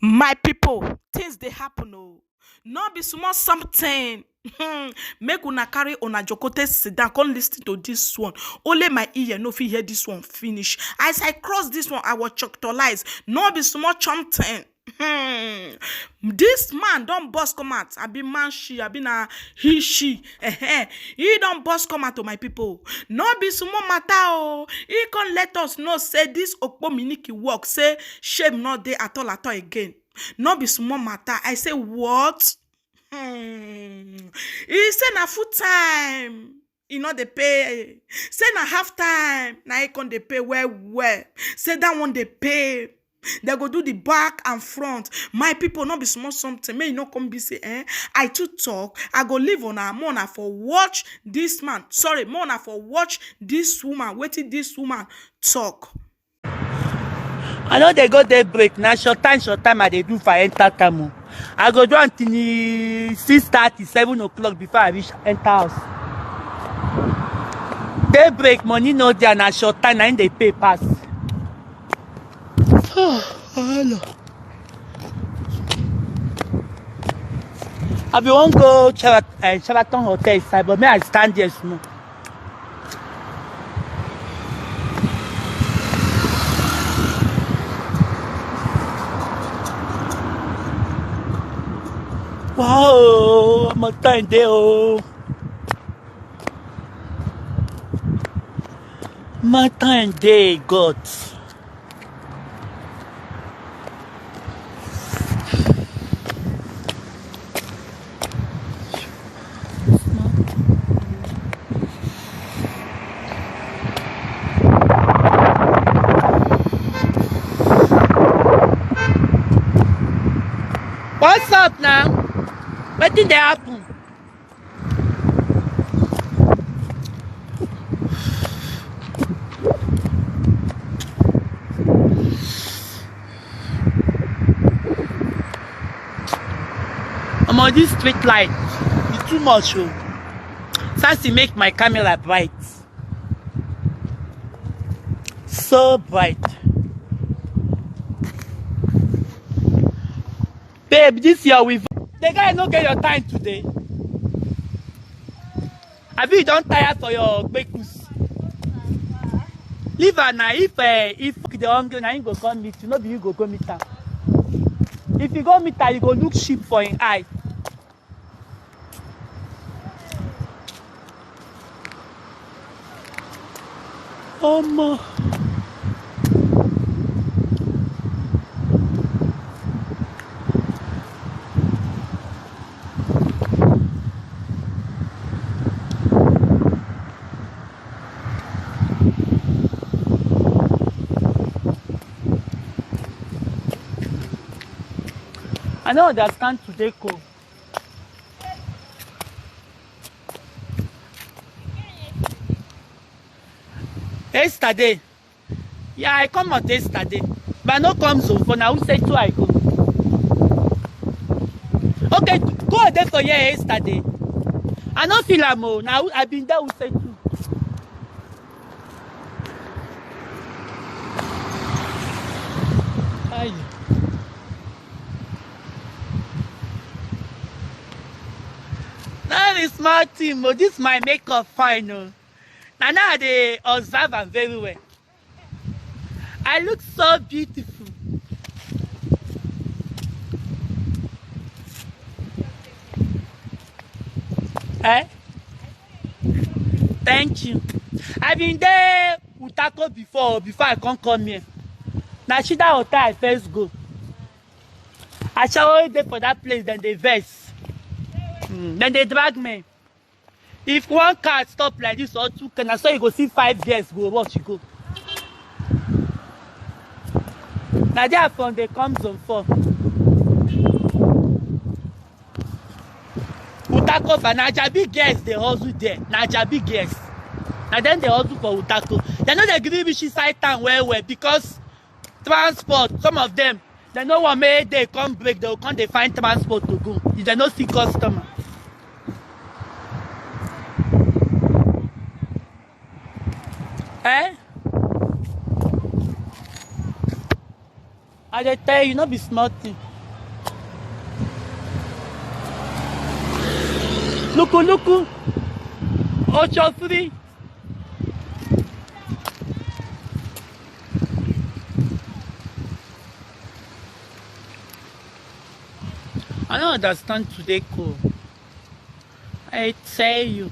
My people, things dey happen oh. No be small something. Make una carry una jokote sit down, come lis ten to this one. Only my ear no fit hear this one finish. As I cross this one, I was choctolize. No be small something. This man don burst come out. I be man she, I be na he she. He don burst come out to my people. No be small matter oh. He can let us know say this okpominiki work. Say shame not dey at all again. No be small matter. I say what? He say na full time. E no dey pay. Say na half time. Na e con dey pay well. Say that one dey pay. They go do the back and front. My people no be small something. May you no come be say, I too talk. I go live on a mona for watch this man. Sorry, mona for watch this woman. Waiting this woman talk. I know they go day break. Now short time I dey do for enter time. I go do until 6:30, 7 o'clock before I reach enter house. Day break money no there. Now short time na they pay pass. Hello. I be wan go Sheraton Hotel side, but may I stand there small. Wow, my time there oh. My time there, God. What's up now? What did happen? I'm on this street light. It's too much. First, to make my camera bright. So bright. Babe, this year we've... The guy no get your time today. Have you don't tire for your kpkus? Leave her now. If the hungry now you go come meet you, no be you go meet her. If you go meet her, you go look sheep for an eye. Oh my. I don't understand today, Ko. Yesterday. Yeah, I come out yesterday. But no come so for now. Who say two I go? Okay, go there for here yesterday. I don't feel am o. Now I been there. Who say two? Aye. That is my team. Oh, this my makeup fine. Oh. Now they observe am very well. I look so beautiful. Eh? Thank you. I've been there with Taco before I come here. Now she that hotel I first go. I shall always there for that place, then they vex. Then they drag me. If one car stop like this or two cars, I saw you go see 5 years go watch you go. Now they are from the come zone 4. Utako for Naija big girls they hustle there. Naija big girls. And then they hustle for Utako. They know they give me side town well because transport, some of them, they know what may they come break, they will come they find transport to go. If they don't see customer. Eh? I tell you, not be smart thing. Luku. Ocho 3. I don't understand today, cool. I tell you.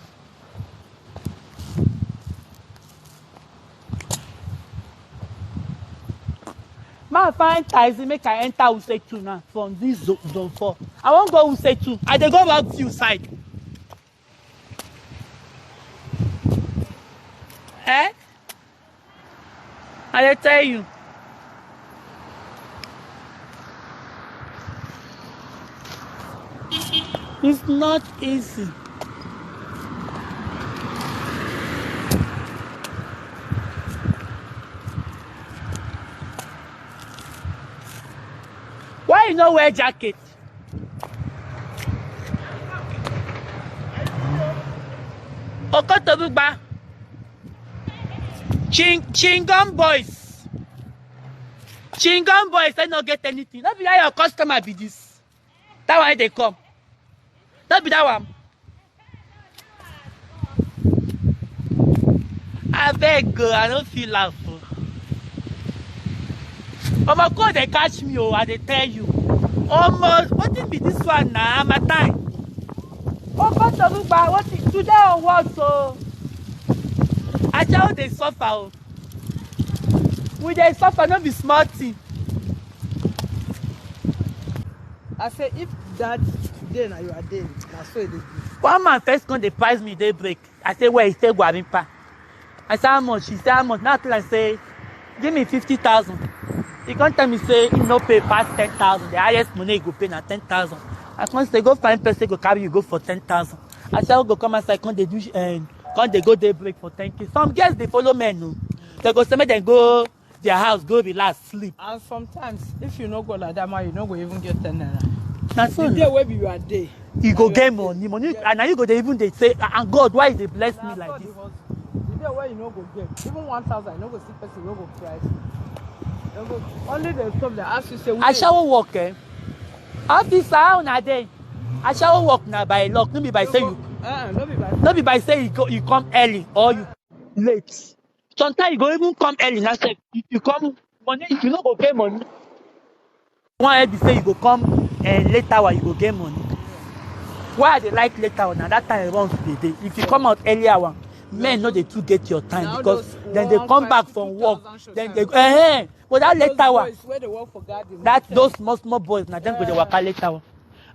Ma find taxi make I enter Wuse 2 now from this zone 4. I won't go Wuse 2. I dey go back to you side. Eh? I dey tell you. It's not easy. Why you no wear jacket? Okotobugba. Chingom boys. Chingom boys, they no get anything. Not be that your customer be this. That why they come. Not be that one. I beg, I don't feel laugh. Omo, God, they catch me, oh, I they tell you. Almost, what it be this one now? My time. Oh, what is today or what? So, I tell they suffer. Oh. We they suffer, not be smart thing. I say, if that today now you are there, that's so it is. One man first come, they price me, they break. I say, where? He say, Guarimpa. I say, how much? He say, how much? Now I say, give me 50,000. He can't tell me, say, he no pay past 10,000. The highest money he go pay na 10,000. I can't say, go find person, go carry you, go for 10,000. I say, I'll go come outside, can't they do, can't they go day break for 10K? Some girls, they follow men, no. They go, some they go their house, go relax, sleep. And sometimes, if you no go like that, man, you no go even get 10 naira. That's The day where you are there. You go get money, and now you go, they even, they say, and God, why they bless me like this? The day where you no go get, even 1,000, you no go see person, you no go price. Only the stuff that ask you say. I shall work, eh? Officer, how na day? I shall work now by luck. No be by say you. No be by say you come early or you late. Sometimes you go even come early. Now say if you come money, if you no go get money. One head be say you go come late hour, you go get money. Why they like late hour? Now that time runs the day. If you come out early hour, men know they too get your time because then they come back from work. Then they but that late hour, that those small boys, now them go they work late hour.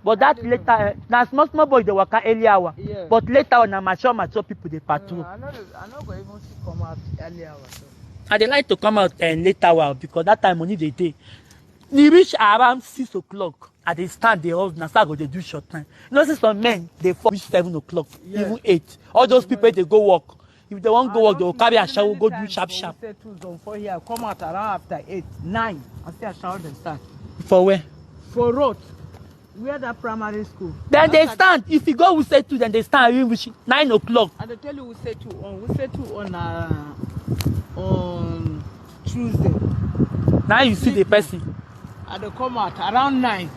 But that later, now small boys they work early hour. Yeah. But later now mature people they patrol. I know go even come out early hour. So. And they like to come out late hour because that time money they take. They reach around 6 o'clock. At the stand they all now start go they do short time. You know, see some men they reach 7 o'clock, even 8. All those people they go work. If they want to go work, they will carry a shower, go do sharp. Here, come out around after 8, 9, and say a shower then start. For where? For road. Where that primary school. Then they stand. If you go Wuse 2, then they stand even reach 9 o'clock. And they tell you Wuse 2 on Tuesday. Now you see the person. And they come out around 9.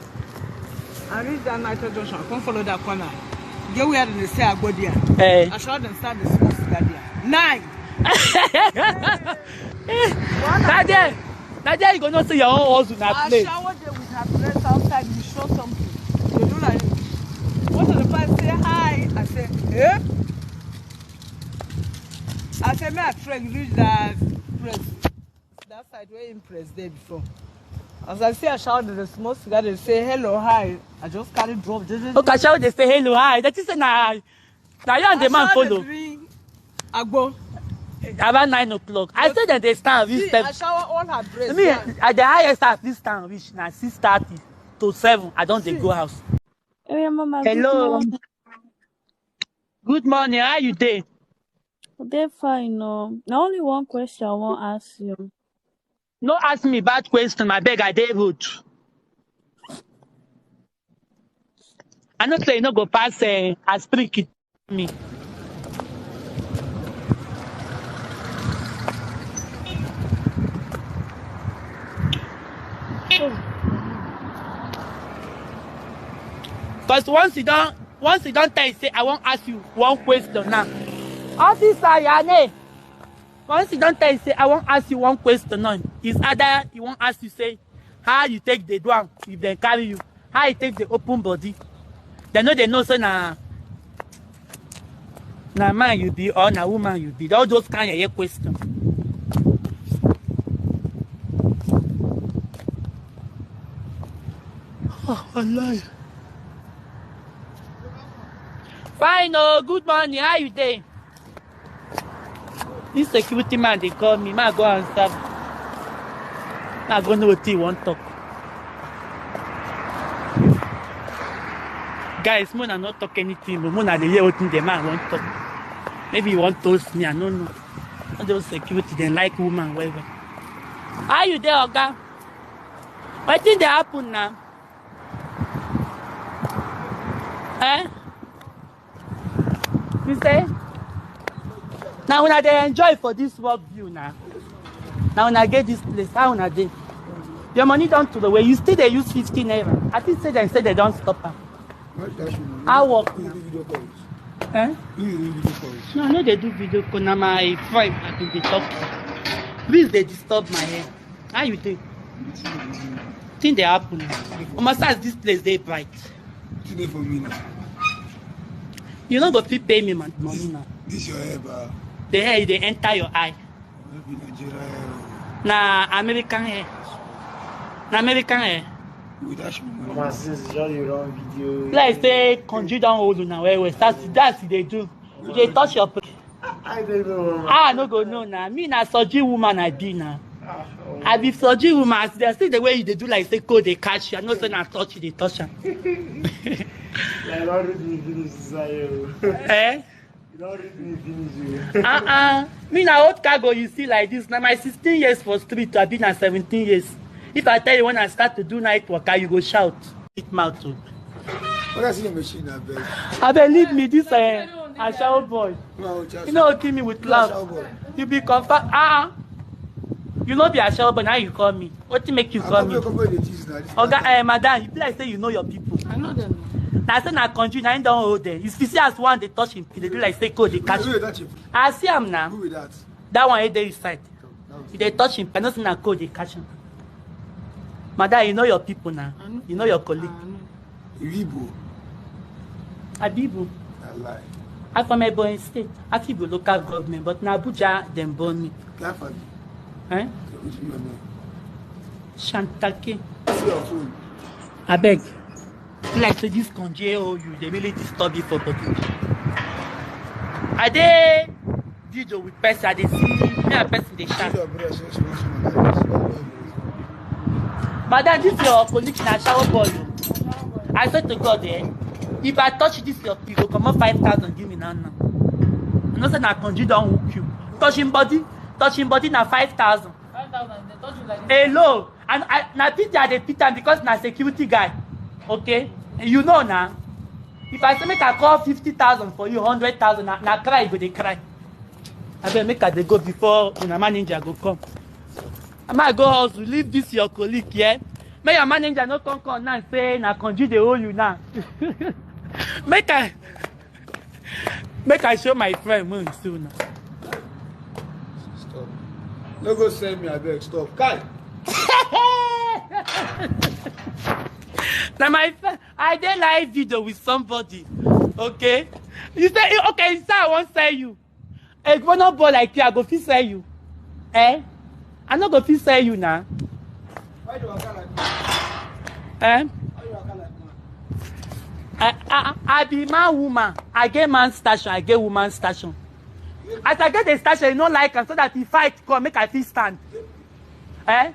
I reach that Naija junction. Come follow that corner. Get where they say I go there. I show them start the school there. 9. Naija, you gonna see your own hustle na play. I shower there with her dress outside. You show something. You do like what of the person say hi. I say, eh? I say, may I try reach that press. That side where in press there before. As I say, I shout the small cigar, they say hello, hi. I just carry drop. Okay, I shout, they say hello, hi. That is now you and the man follow. Agbo. Around 9 o'clock. I said that they stand reach 7. I shower all her dress. I mean, at the highest at this time reach now 6:30 to 7. I don't go house. Hey, Mama. Hello. Good morning. How you doing? They're fine. No, now only one question I want to ask you. No ask me bad question, my beg I dey rude. I know say you no go pass as prick it me. Because once you don't once you don't tell you, say, I won't ask you one question now. Officer, Yane. Once you don't tell you, say, I won't ask you one question now. It's either you won't ask you, say, how you take the drum if they carry you, how you take the open body. They know, so na man you be or na woman you be. All those kind of questions. Oh, Allah. Fine, oh, good morning. How you doing? This security man, they call me. I go answer. I go know what he want to talk. Guys, Mona not talk anything, but Mona the hear what the man want to talk. Maybe he want to toast me, I don't know. All those security, they like woman, whatever. How you there, Oga? What did they happen now? Eh? You say? Now when they enjoy for this work view now. Now when I get this place, how when I dey? Your money down to the way you still they use 15 naira. I think say they don't stop her. I work now. Eh? No, I know they do video call. Now my friend I think they talk. Please they disturb my head. How you do? Think they happen. Almost as this place they bright. Today for me now. You not go fit pay me money now. This your hair, ba. The hair they enter your eye. Maybe Nigeria hair. Na American hair. Na American hair. With that money. My sis, just your own video. Like say conjure down hold now where that's what they do. They touch your I don't know. ah no go no now. Me na surgery woman I be now. I be surgery woman. They see the way they do like say code they catch you. I know say na touch you they touch am. I don't read me finish desire. Eh? You don't read me finish you. Me na old cargo you see like this. Now my 16 years for street, I been na 17 years. If I tell you when I start to do night work, you go shout. It mouth too. When I see the machine, I beg. I believe me, this a shower boy. No, You know kill me with love. You be confirmed. You know be a shower boy, now you call me. What make you call me? Oga, madam, you be like say you know your people. I know them. Now say na country, now you don't hold them. If you see as one they touch him, they do like say code they catch him. I see him now. Who with that? That one there inside. If they touch him, I know say na code they catch him. Madam, you know your people now. You know your colleague. Ibo. Abibu. I lie. I'm from Ebonyi State. I feel local government, but na Abuja them born me. Clap Eh? What's your name? Shantake. What's your phone? I beg. Like so this conjure you, they really disturb you for body. I dey video with person, I dey see me and person dey shout. Madam, this your colleague na shower boy. I swear to God, if I touch this your you go comot 5,000 give me now. You know say na conjure don hook you. Touching body na 5,000. 5,000, they touch you like this. Hello, and na pity I dey pity am because na security guy. Okay, you know now. If I say make I call 50,000 for you, 100,000, na cry you go dey cry. I better make I dey go before una manager go come. I might go hustle, leave this your colleague, yeah? Make your manager no come now and say na conjure dey hold you now. make I show my friend when soon now. Stop. No go send me, I beg. Stop. Kai. Now my friend, I did live video with somebody. Okay? You say, okay, you say I won't sell you. A grown-up boy like you, I go fit sell you. Eh? I not go fit sell you now. Why do you walk like that? Eh? Why you walk like that? I be man woman. I get man station, I get woman station. As I get the station, you don't like am so that if fight come, make I fit stand. Eh?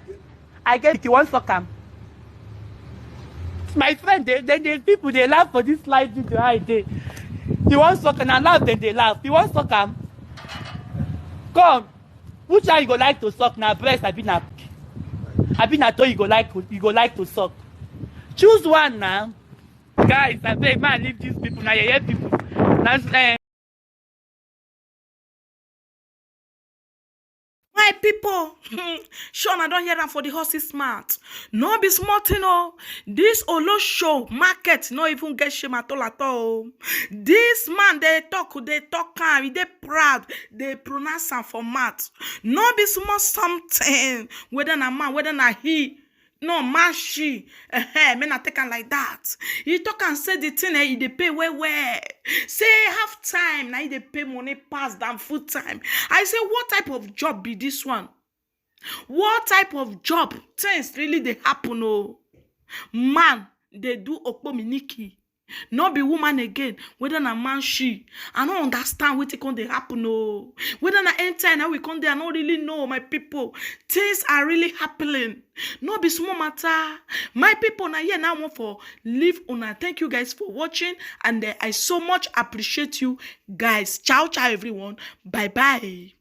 I get if you want suck am. My friend, they people they laugh for this live video. How they? You want suck and I laugh, then they laugh. You want suck am? Come. Which one you go like to suck? Na breast, I be na toe you go like to suck. Choose one now. Guys, I beg man, leave these people. Now you hear people. That's My people, Sean, I don't hear that for the horse's mouth. No be small thing, oh. This Olo show market no even get shame at all. This man, they talk calm, they proud, they pronounce am for mouth. No be small something, whether na man, whether na he. No, man, she, men are taken like that. You talk and say the thing, he dey pay well. Say half time, now they pay money pass than full time. I say, what type of job be this one? What type of job? Things really they happen, oh. Man, they do okpominiki. Not be woman again, whether na man she. I don't understand what can they happen, no. Whether na enter now we come there, I don't really know, my people. Things are really happening. No be small matter. My people na here now want for leave una. Thank you guys for watching, and I so much appreciate you guys. Ciao, ciao everyone. Bye bye.